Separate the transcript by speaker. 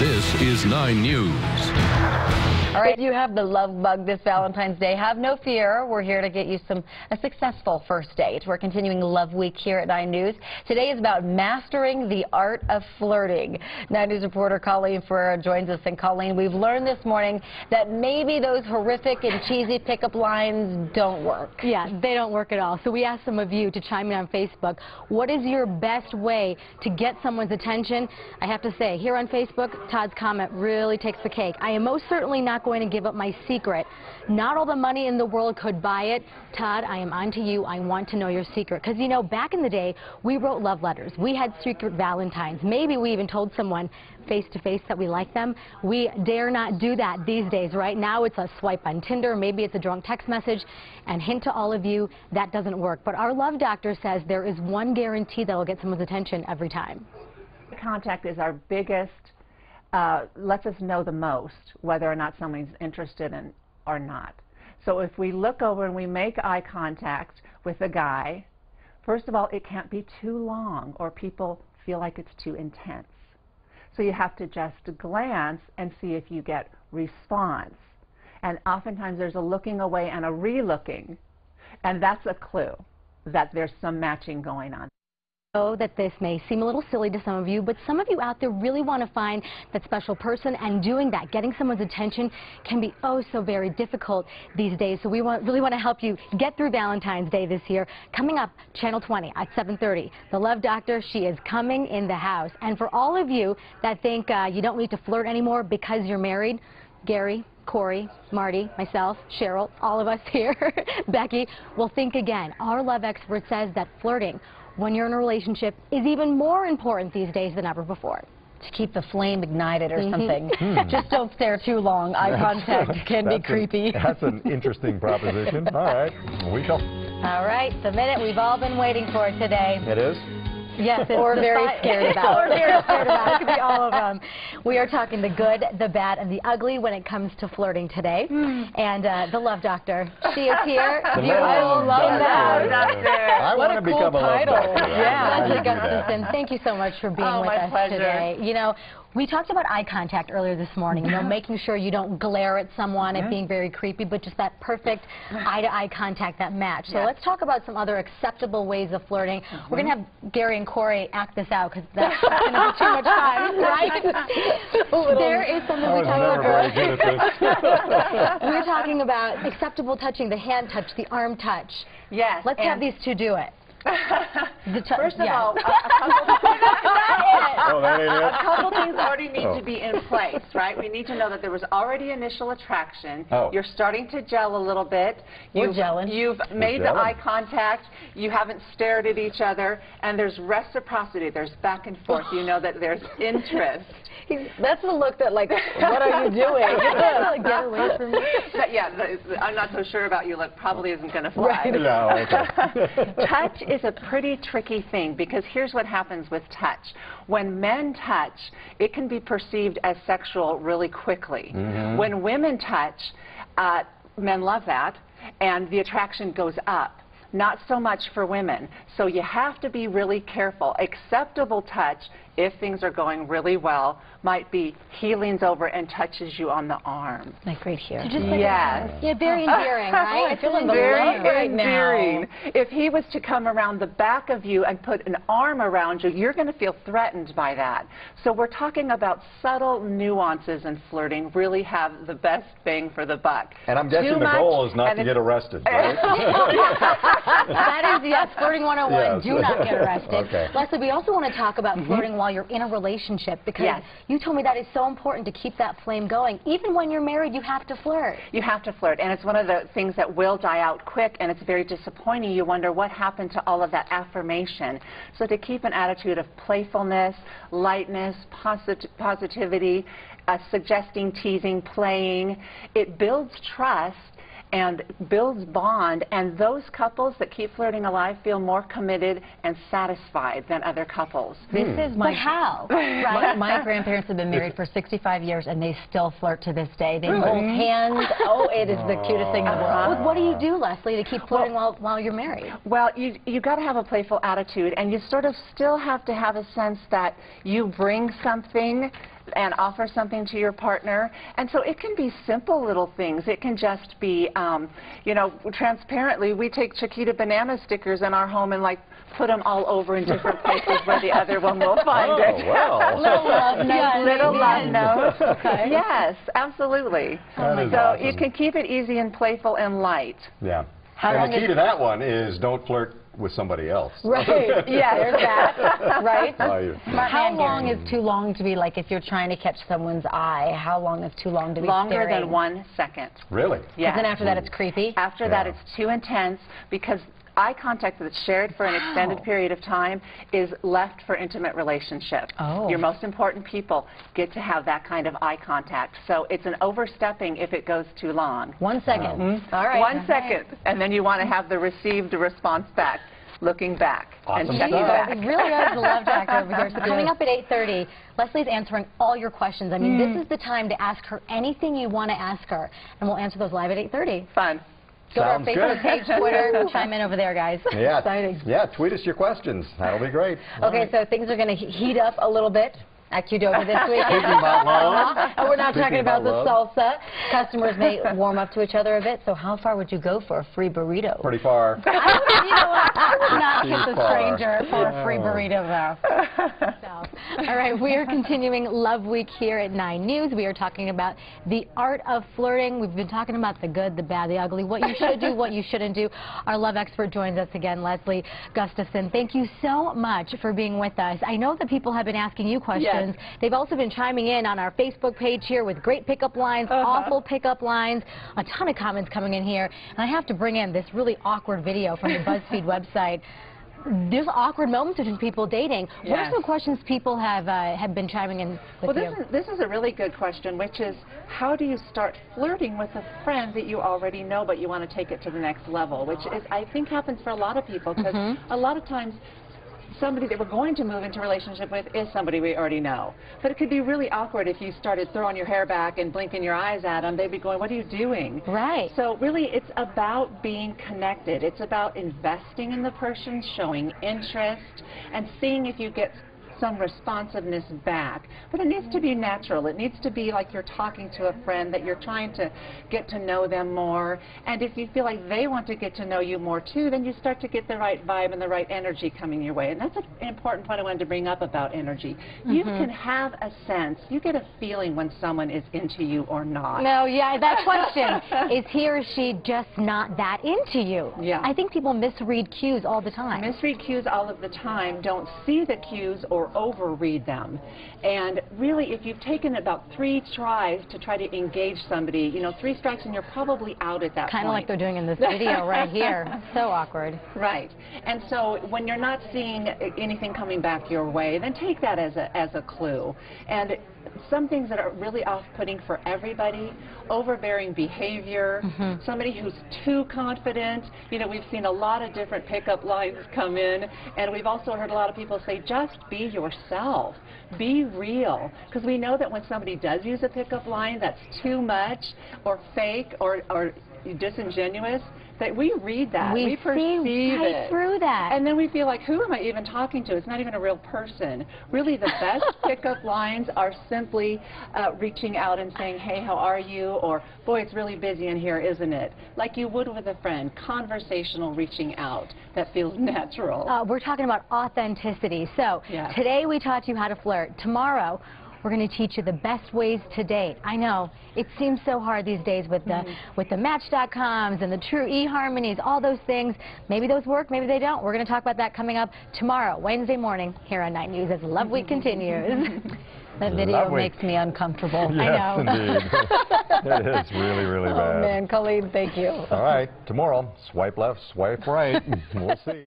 Speaker 1: This is 9 News.
Speaker 2: All right, you have the love bug this Valentine's Day. Have no fear. We're here to get you a successful first date. We're continuing Love Week here at 9 News. Today is about mastering the art of flirting. 9 News reporter Colleen Ferreira joins us. And Colleen, we've learned this morning that maybe those horrific and cheesy pickup lines don't work.
Speaker 3: Yeah, they don't work at all. So we asked some of you to chime in on Facebook. What is your best way to get someone's attention? I have to say, here on Facebook, Todd's comment really takes the cake. I am most certainly not going to give up my secret. Not all the money in the world could buy it. Todd, I am on to you. I want to know your secret. Because, you know, back in the day, we wrote love letters. We had secret Valentines. Maybe we even told someone face-to-face that we like them. We dare not do that these days. Right now, it's a swipe on Tinder. Maybe it's a drunk text message. And hint to all of you, that doesn't work. But our love doctor says there is one guarantee that will get someone's attention every time.
Speaker 4: Contact is our biggest, lets us know the most whether or not someone's interested in or not. So if we look over and we make eye contact with a guy, first of all, it can't be too long or people feel like it's too intense. So you have to just glance and see if you get response. And oftentimes there's a looking away and a re-looking, and that's a clue that there's some matching going on.
Speaker 3: I know that this may seem a little silly to some of you, but some of you out there really want to find that special person, and doing that, getting someone's attention, can be oh so very difficult these days. So we really want to help you get through Valentine's Day this year. Coming up, Channel 20 at 7:30, the Love Doctor, she is coming in the house. And for all of you that think you don't need to flirt anymore because you're married, Gary, Corey, Marty, myself, Cheryl, all of us here, Becky, will think again. Our love expert says that flirting when you're in a relationship is even more important these days than ever before.
Speaker 2: To keep the flame ignited or something. Just don't stare too long. Eye contact can be creepy.
Speaker 5: That's an interesting proposition. All right, we shall.
Speaker 2: All right, the minute we've all been waiting for today.
Speaker 5: It is?
Speaker 3: Yes,
Speaker 2: or very scared about.
Speaker 3: Or very scared about. It could be all of them. We are talking the good, the bad, and the ugly when it comes to flirting today. And the Love Doctor, she is here.
Speaker 5: The
Speaker 2: I love that.
Speaker 5: I want to become a love doctor.
Speaker 3: Yeah. Leslie Gustafson, thank you so much for being with us today. You know, we talked about eye contact earlier this morning, you know, making sure you don't glare at someone and being very creepy, but just that perfect eye-to-eye contact, that match. So let's talk about some other acceptable ways of flirting. We're going to have Gary and Corey act this out because that's going to be too much fun, right? There is something we talk about. We're talking about acceptable touching, the hand touch, the arm touch.
Speaker 4: Yes.
Speaker 3: Let's have these two do it.
Speaker 4: First of all, a couple things already need to be in place, right? We need to know that there was already initial attraction. You're starting to gel a little bit.
Speaker 2: We're gelling.
Speaker 4: You've made the eye contact. You haven't stared at each other, and there's reciprocity. There's back and forth. You know that there's interest.
Speaker 2: That's the look that, like, what are you doing?
Speaker 3: Get away from me.
Speaker 4: But yeah, I'm not so sure about you. Look, probably isn't going to fly.
Speaker 2: Right.
Speaker 5: No, okay.
Speaker 4: Touch is a pretty tricky thing because here's what happens with touch. When men touch, it can be perceived as sexual really quickly. When women touch, men love that, and the attraction goes up. Not so much for women. So you have to be really careful. Acceptable touch, if things are going really well, might be he leans over and touches you on the arm.
Speaker 2: Like right here.
Speaker 3: So just like
Speaker 4: yes.
Speaker 3: Yeah, very endearing, right?
Speaker 2: I feel in the
Speaker 4: very
Speaker 2: love right
Speaker 4: endearing.
Speaker 2: now.
Speaker 4: If he was to come around the back of you and put an arm around you, you're going to feel threatened by that. So we're talking about subtle nuances in flirting really have the best bang for the buck.
Speaker 5: And I'm guessing the goal is not to get arrested, right?
Speaker 3: That is, yes, flirting 101.
Speaker 5: Yes.
Speaker 3: Do not get arrested.
Speaker 5: Okay.
Speaker 3: Leslie, we also want to talk about flirting while you're in a relationship, because you told me that is so important to keep that flame going. Even when you're married, you have to flirt.
Speaker 4: You have to flirt, and it's one of the things that will die out quick, and it's very disappointing. You wonder what happened to all of that affirmation. So to keep an attitude of playfulness, lightness, positivity, suggesting, teasing, playing, it builds trust and builds bond, and those couples that keep flirting alive feel more committed and satisfied than other couples.
Speaker 2: This is my...
Speaker 3: But how?
Speaker 2: Right? My grandparents have been married for 65 years, and they still flirt to this day. They hold hands. Oh, it is the cutest thing in the world.
Speaker 3: What do you do, Leslie, to keep flirting while you're married?
Speaker 4: Well, you got to have a playful attitude, and you sort of still have to have a sense that you bring something and offer something to your partner. And so it can be simple little things. It can just be, you know, transparently, we take Chiquita banana stickers in our home and like put them all over in different places where the other one will find it.
Speaker 5: Wow.
Speaker 2: Little love notes.
Speaker 4: Little love notes.
Speaker 2: Okay.
Speaker 4: Yes, absolutely. So
Speaker 5: awesome.
Speaker 4: you can keep it easy and playful and light.
Speaker 5: Yeah.
Speaker 2: How
Speaker 5: And
Speaker 2: long
Speaker 5: the key to that one is don't flirt with somebody else.
Speaker 2: Right. Yeah, there's that. Right? How long
Speaker 3: here.
Speaker 2: is too long to be, like, if you're trying to catch someone's eye, how long is too long to be
Speaker 4: Longer
Speaker 2: staring?
Speaker 4: than 1 second.
Speaker 5: Really?
Speaker 4: Yeah.
Speaker 2: And then after that it's creepy?
Speaker 4: After that it's too intense because eye contact that's shared for an extended period of time is left for intimate relationships.
Speaker 2: Oh.
Speaker 4: Your most important people get to have that kind of eye contact. So it's an overstepping if it goes too long.
Speaker 2: 1 second. All right.
Speaker 4: 1 second, and then you want to have the received response back, looking back
Speaker 5: Awesome
Speaker 4: and checking
Speaker 5: stuff.
Speaker 4: back.
Speaker 3: It really is the love doctor over here. So coming up at 8:30, Leslie's answering all your questions. I mean, this is the time to ask her anything you want to ask her, and we'll answer those live at 8:30.
Speaker 4: Fun.
Speaker 3: Go
Speaker 5: Sounds
Speaker 3: to our Facebook
Speaker 5: good.
Speaker 3: page, Twitter, chime in over there, guys.
Speaker 5: Yeah.
Speaker 2: Exciting.
Speaker 5: Yeah, tweet us your questions. That'll be great.
Speaker 2: Okay, so things are going to heat up a little bit at Qdoba this weekend.
Speaker 5: Speaking about love.
Speaker 2: And we're not talking
Speaker 5: Speaking
Speaker 2: about the
Speaker 5: about
Speaker 2: salsa. Customers may warm up to each other a bit, so how far would you go for a free burrito?
Speaker 5: Pretty far.
Speaker 2: I would, you know what, I would not
Speaker 5: Too
Speaker 2: kiss a
Speaker 5: far.
Speaker 2: stranger for a free burrito, though.
Speaker 3: So, all right, we are continuing Love Week here at 9 News. We are talking about the art of flirting. We've been talking about the good, the bad, the ugly, what you should do, what you shouldn't do. Our love expert joins us again, Leslie Gustafson. Thank you so much for being with us. I know that people have been asking you questions.
Speaker 2: Yes.
Speaker 3: They've also been chiming in on our Facebook page here with great pickup lines, awful pickup lines, a ton of comments coming in here. And I have to bring in this really awkward video from the BuzzFeed website. There's awkward moments between people dating. What are some questions people have been chiming in with you?
Speaker 4: Well, this is a really good question, which is how do you start flirting with a friend that you already know but you want to take it to the next level, which is, I think, happens for a lot of people because a lot of times somebody that we're going to move into a relationship with is somebody we already know. But it could be really awkward if you started throwing your hair back and blinking your eyes at them. They'd be going, what are you doing?
Speaker 3: Right.
Speaker 4: So really it's about being connected. It's about investing in the person, showing interest, and seeing if you get some responsiveness back. But it needs to be natural. It needs to be like you're talking to a friend, that you're trying to get to know them more. And if you feel like they want to get to know you more too, then you start to get the right vibe and the right energy coming your way. And that's an important point I wanted to bring up about energy. You can have a sense, you get a feeling when someone is into you or not.
Speaker 3: No, yeah, that question, is he or she just not that into you?
Speaker 4: Yeah.
Speaker 3: I think people misread cues all the time.
Speaker 4: Misread cues all of the time, don't see the cues or overread them. And really, if you've taken about 3 tries to try to engage somebody, you know, 3 strikes and you're probably out at that point.
Speaker 3: Kind of like they're doing in this video right here. So awkward.
Speaker 4: Right. And so when you're not seeing anything coming back your way, then take that as a clue. And some things that are really off-putting for everybody, overbearing behavior, somebody who's too confident. You know, we've seen a lot of different pickup lines come in, and we've also heard a lot of people say, just be yourself. Be real. Because we know that when somebody does use a pickup line that's too much or fake or disingenuous, that we read that. We perceive
Speaker 3: right
Speaker 4: it.
Speaker 3: through that.
Speaker 4: And then we feel like, who am I even talking to? It's not even a real person. Really, the best pickup lines are simply reaching out and saying, hey, how are you? Or, boy, it's really busy in here, isn't it? Like you would with a friend. Conversational reaching out that feels natural.
Speaker 3: We're talking about authenticity. So today we taught you how to flirt. Tomorrow, we're going to teach you the best ways to date. I know, it seems so hard these days with the Match.coms and the True eHarmonies, all those things. Maybe those work, maybe they don't. We're going to talk about that coming up tomorrow, Wednesday morning, here on 9 News as Love Week continues.
Speaker 2: That video makes me uncomfortable.
Speaker 5: Yes,
Speaker 3: I know.
Speaker 5: Indeed. It is really, really bad.
Speaker 2: Oh, man, Colleen, thank you.
Speaker 5: All right, tomorrow, swipe left, swipe right. We'll see.